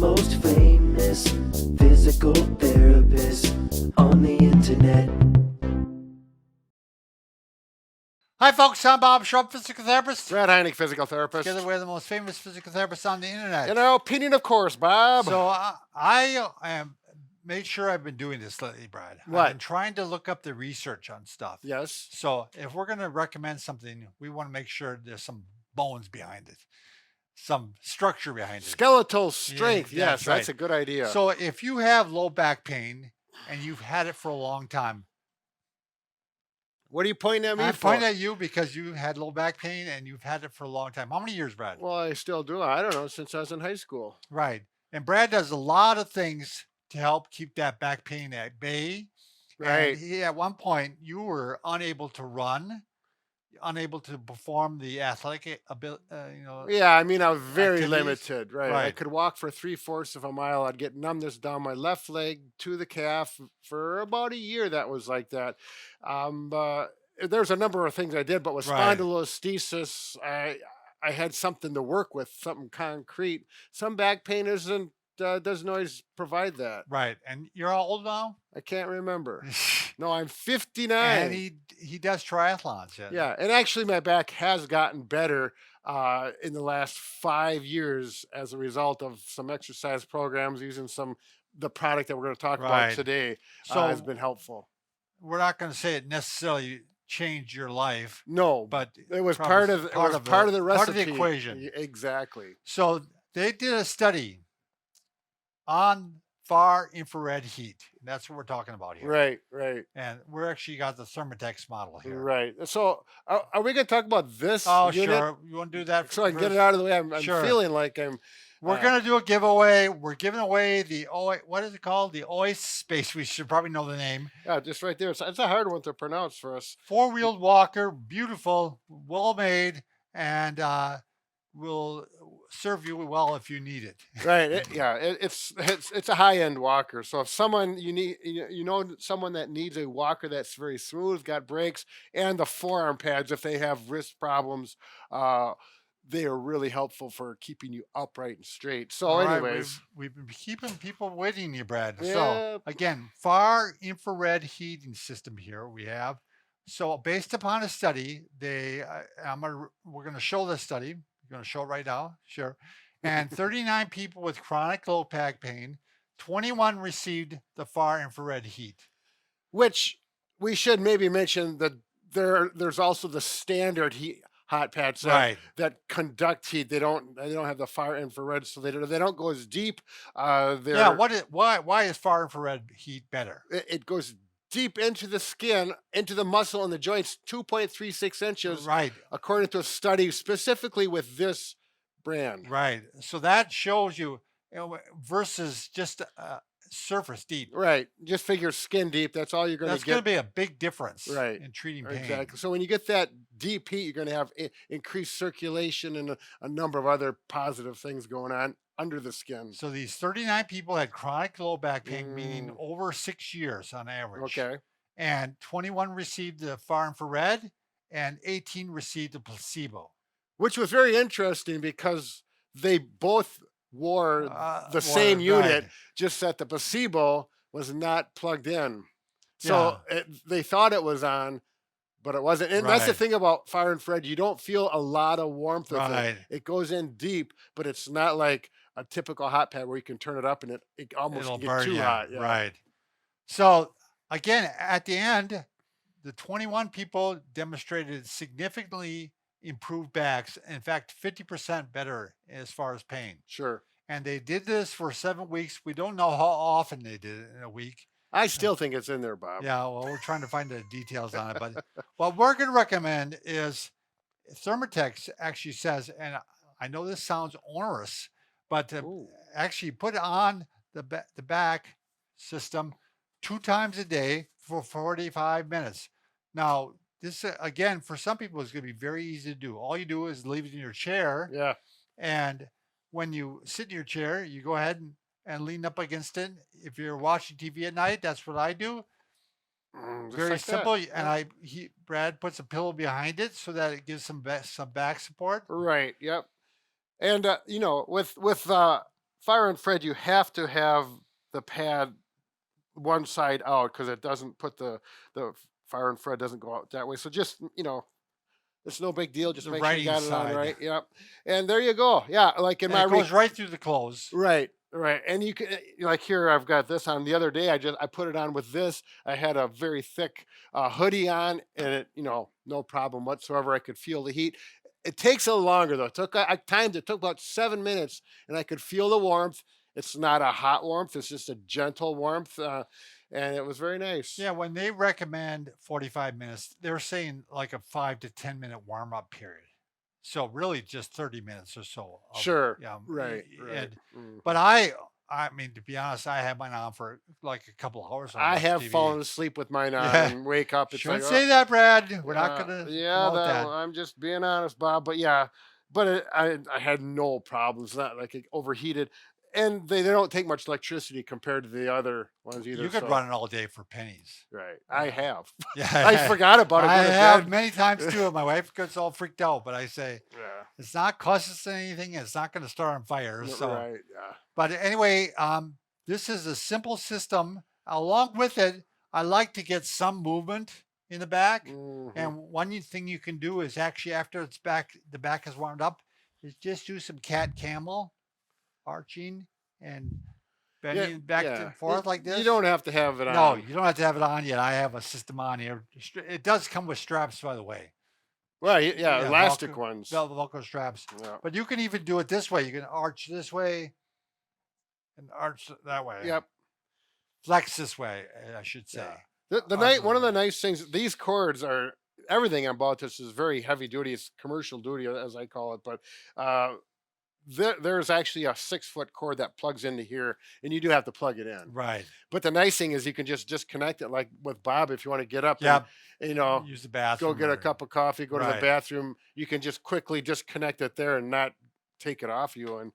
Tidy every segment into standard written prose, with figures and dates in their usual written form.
most famous physical therapist on the internet. Hi folks, I'm Bob Schrupp, physical therapist. Brad Heineck, physical therapist. Together we're the most famous physical therapists on the internet. In our opinion, of course, Bob. So I am made sure I've been doing this lately, Brad. What? I've been trying to look up the research on stuff. Yes. So if we're going to recommend something, we want to make sure there's some bones behind it, some structure behind it. Skeletal strength. Yeah, yes, right. that's a good idea. So if you have low back pain and you've had it for a long time, what are you pointing at me I'm for? pointing at you because you had low back pain and you've had it for a long time. How many years, Brad? Well, I still do. I don't know, since I was in high school. Right. And Brad does a lot of things to help keep that back pain at bay. Right. And at one point, you were unable to run, unable to perform the athletic ability, Yeah, I mean, I was very activities. limited. Right. I could walk for 3/4 of a mile. I'd get numbness down my left leg to the calf for about a year. That was like that. There's a number of things I did, but with Right. spondylolisthesis, I had something to work with, something concrete. Some back pain doesn't always provide that. Right. And you're how old now? I can't remember. No, I'm 59. And he does triathlons. Yeah, and actually my back has gotten better in the last 5 years as a result of some exercise programs using the product that we're going to talk about Right. today. So Has been helpful. we're not going to say it necessarily changed your life, No, but it was probably part of the recipe. part of the equation. Exactly. So they did a study on far infrared heat. That's what we're talking about here. Right, right, And we're actually got the Thermotex model here. right. So are we going to talk about this Oh, unit? Sure. You want to do that? So I can get first? it out of the way. I'm Sure. feeling like I'm... We're going to do a giveaway. We're giving away the, what is it called? The OasisSpace. We should probably know the name. Yeah, just right there. It's a hard one to pronounce for us. 4-wheeled walker, beautiful, well made, and will serve you well if you need it. Right. It's a high end walker. So if someone someone that needs a walker that's very smooth, got brakes, and the forearm pads, if they have wrist problems, they are really helpful for keeping you upright and straight. So, All right, anyways, we've been keeping people waiting, you Brad. Yeah. So again, far infrared heating system here we have. So based upon a study, we're going to show this study. We're going to show it right now. Sure. And 39 people with chronic low back pain, 21 received the far infrared heat. which we should maybe mention that there's also the standard hot pads Right. that conduct heat. They don't have the far infrared, so they don't go as deep. Yeah. Why is far infrared heat better? It goes deep into the skin, into the muscle and the joints, 2.36 inches, Right. according to a study specifically with this brand. Right. So that shows you, versus just surface deep. Right. Just figure skin deep. That's all you're going to That's get. going to be a big difference Right. in treating pain. Exactly. So when you get that deep heat, you're going to have increased circulation and a number of other positive things going on under the skin. So these 39 people had chronic low back pain, meaning over 6 years on average. Okay. And 21 received the far infrared and 18 received the placebo. Which was very interesting because they both wore the same unit, right. just that the placebo was not plugged in. So they thought it was on, but it wasn't. And that's the Right. thing about far infrared. You don't feel a lot of warmth with Right. it. It goes in deep, but it's not like a typical hot pad where you can turn it up and it almost It'll can get burn too you. hot. Yeah. Right. So again, at the end, the 21 people demonstrated significantly improved backs. In fact, 50% better as far as pain. Sure. And they did this for 7 weeks. We don't know how often they did it in a week. I still think it's in there, Bob. Yeah, well, we're trying to find the details on it. But what we're going to recommend is Thermotex actually says, and I know this sounds onerous, but Ooh. actually put it on the back system 2 times a day for 45 minutes. Now, this, again, for some people, is going to be very easy to do. All you do is leave it in your chair. Yeah. And when you sit in your chair, you go ahead and lean up against it. If you're watching TV at night, that's what I do. Just Very like that. simple. Yeah. And Brad puts a pillow behind it so that it gives some back support. Right. Yep. And with fire infrared, you have to have the pad one side out because it doesn't put the fire infrared doesn't go out that way. So just it's no big deal. Just The make sure right you got it on side. right. Yep. And there you go. Yeah, like in And my it goes right through the clothes. right, right. And you can like here I've got this on. The other day I put it on with this. I had a very thick hoodie on, and it no problem whatsoever. I could feel the heat. It takes a little longer though. It took I timed it took about 7 minutes, and I could feel the warmth. It's not a hot warmth. It's just a gentle warmth, and it was very nice. Yeah, when they recommend 45 minutes, they're saying like a 5 to 10 minute warm up period. So really just 30 minutes or so. Sure. Yeah. Right. Right. And, Mm. but I mean, to be honest, I have mine on for like a couple hours. On I watch have TV. fallen asleep with mine on Yeah. and wake up. It's Shouldn't like, say that, Brad. We're not uh, going to yeah, promote that. I'm just being honest, Bob. But yeah, but I had no problems. Not like it overheated, and they don't take much electricity compared to the other ones either. You could so, run it all day for pennies. right. I have. Yeah. I forgot about it. I Go to have bed. many times too. My wife gets all freaked out, but I say, Yeah. it's not cost us anything. It's not going to start on fire. So, Right. Yeah. but anyway, this is a simple system. Along with it, I like to get some movement in the back. Mhm. And one thing you can do is actually after it's back, the back is warmed up, is just do some cat camel arching and bending back and forth like this. You don't have to have it on. No, you don't have to have it on yet. I have a system on here. It does come with straps, by the way. Right. Yeah. Yeah, Elastic Velcro- ones. Velcro straps. Yeah. But you can even do it this way. You can arch this way and arch that way. Yep. Flex this way, I should say. Yeah. The Arch one of the this way. nice things, these cords are everything about this is very heavy duty. It's commercial duty, as I call it. But there's actually a 6-foot cord that plugs into here, and you do have to plug it in. Right. But the nice thing is you can just disconnect it, like with Bob. If you want to get up, Yeah. and, Use the bathroom. go get a cup of coffee, go to the Right. bathroom, you can just quickly disconnect it there and not take it off you. And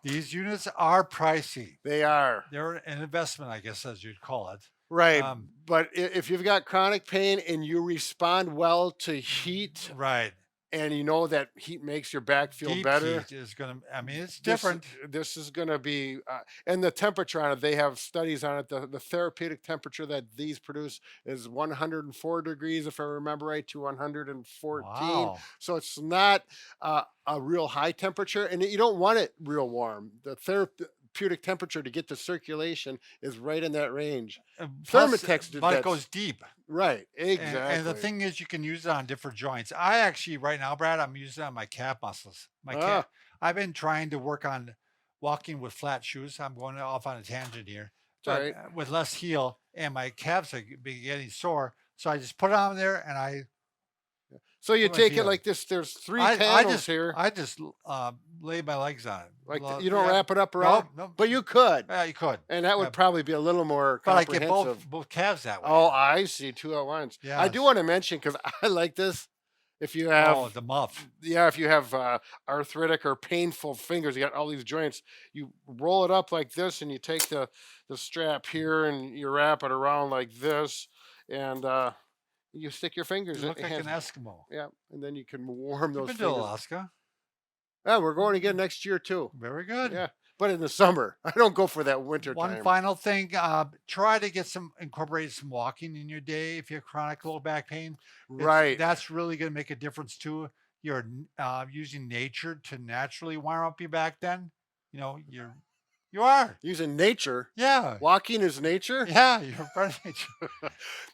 These units are pricey. they are. They're an investment, I guess, as you'd call it. Right. Um, But if you've got chronic pain and you respond well to heat, Right. and you know that heat makes your back feel Deep better, heat is going to, I mean, it's this- different. This is going to be, and the temperature on it, they have studies on it. The therapeutic temperature that these produce is 104 degrees, if I remember right, to 114. Wow. So it's not a real high temperature, and you don't want it real warm. The therapeutic temperature to get the circulation is right in that range. Plus, Thermatex did but that. it goes deep. Right, exactly. And the thing is, you can use it on different joints. I actually, right now, Brad, I'm using it on my calf muscles. My calf. I've been trying to work on walking with flat shoes. I'm going off on a tangent here, but Right. with less heel, and my calves are getting sore. So I just put it on there, and So you What take it feel? like this. There's three I panels just here. I just lay my legs on it. Like Well, you don't yeah. wrap it up around, No. but you could, Yeah, you could, and that would yeah. probably be a little more but I get comprehensive. both calves that way. Oh, I see, 2 at once. I do Yes. want to mention because I like this. If you have, Oh, the muff. if you have arthritic or painful fingers, you got all these joints. You roll it up like this, and you take the strap here, and you wrap it around like this, and you stick your fingers. You look in- like an hands- Eskimo. Yeah, and then you can warm You've those been to fingers. Alaska. Yeah, we're going again next year too. Very good. Yeah, but in the summer. I don't go for that winter One time. final thing, try to get incorporate some walking in your day if you have chronic low back pain. Right. That's really going to make a difference too. You're using nature to naturally warm up your back then. You are. Using nature. Yeah. Walking is nature. Yeah, you're part of nature.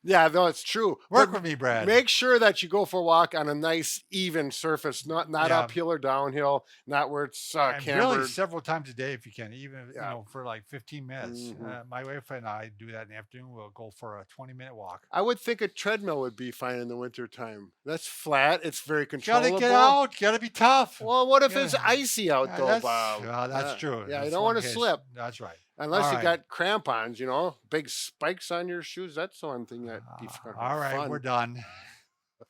Yeah, no, it's true. Work But with me, Brad. make sure that you go for a walk on a nice, even surface, not Yeah. uphill or downhill, not where it's And cambered. really several times a day if you can, even Yeah. for like 15 minutes. Mhm. My wife and I do that in the afternoon. We'll go for a 20-minute walk. I would think a treadmill would be fine in the winter time. That's flat. It's very Gotta controllable. get out. Gotta be tough. Well, what if it's Yeah. icy out Yeah, though, that's, Bob? that's true. Yeah, you That's don't one want to case. slip. That's right. Unless All you right. got crampons, big spikes on your shoes. That's the one thing that be All right, fun. we're done.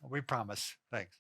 We promise. Thanks.